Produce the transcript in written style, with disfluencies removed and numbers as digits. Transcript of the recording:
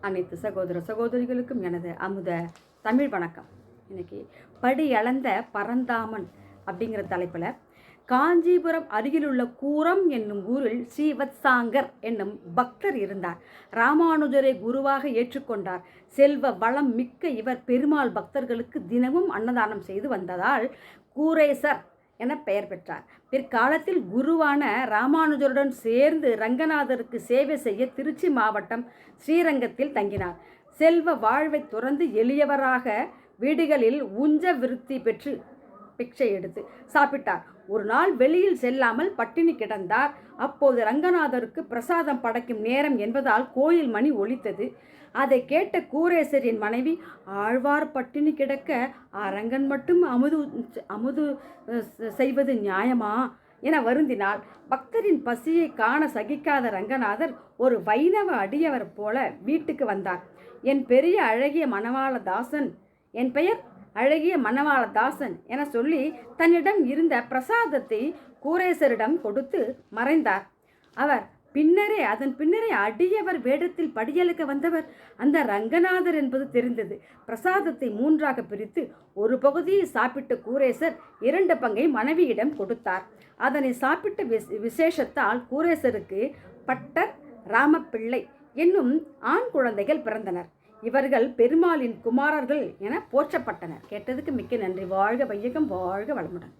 அனைத்து சகோதர சகோதரிகளுக்கும் எனது அமுத தமிழ் வணக்கம். இன்னைக்கு படி அளந்த பரந்தாமன் அப்படிங்கிற தலைப்பில் காஞ்சிபுரம் அருகிலுள்ள கூரம் என்னும் ஊரில் ஸ்ரீவத்சாங்கர் என்னும் பக்தர் இருந்தார். ராமானுஜரை குருவாக ஏற்றுக்கொண்டார். செல்வ வளம் மிக்க இவர் பெருமாள் பக்தர்களுக்கு தினமும் அன்னதானம் செய்து வந்ததால் கூரேசர் என பெயர் பெற்றார். பிற்காலத்தில் குருவான ராமானுஜருடன் சேர்ந்து ரங்கநாதருக்கு சேவை செய்ய திருச்சி மாவட்டம் ஸ்ரீரங்கத்தில் தங்கினார். செல்வ வாழ்வை துறந்து எளியவராக வீடுகளில் உஞ்ச விருத்தி பெற்று பிக்ஷை எடுத்து சாப்பிட்டார். ஒரு நாள் வெளியில் செல்லாமல் பட்டினி கிடந்தார். அப்போது ரங்கநாதருக்கு பிரசாதம் படைக்கும் நேரம் என்பதால் கோயில் மணி ஒலித்தது. அதை கேட்ட கூரேசரின் மனைவி, ஆழ்வார் பட்டினி கிடக்க அரங்கன் மட்டும் அமுது செய்வது நியாயமா என வருந்தினாள். பக்தரின் பசியை காண சகிக்காத ரங்கநாதர் ஒரு வைணவ அடியவர் போல வீட்டுக்கு வந்தார். என் பெயர் அழகிய மணவாளதாசன் என சொல்லி தன்னிடம் இருந்த பிரசாதத்தை கூரேசரிடம் கொடுத்து மறைந்தார். அதன் பின்னரே அடியவர் வேடத்தில் படியலுக்க வந்தவர் அந்த ரங்கநாதர் என்பது தெரிந்தது. பிரசாதத்தை 3ஆக பிரித்து ஒரு பகுதியை சாப்பிட்ட கூரேசர் 2 பங்கை மனைவியிடம் கொடுத்தார். அதனை சாப்பிட்ட விசேஷத்தால் கூரேசருக்கு பட்டர் ராமப்பிள்ளை என்னும் ஆண் குழந்தைகள் பிறந்தனர். இவர்கள் பெருமாளின் குமாரர்கள் என போற்றப்பட்டனர். கேட்டதுக்கு மிக்க நன்றி. வாழ்க வையகம், வாழ்க வளமுடன்.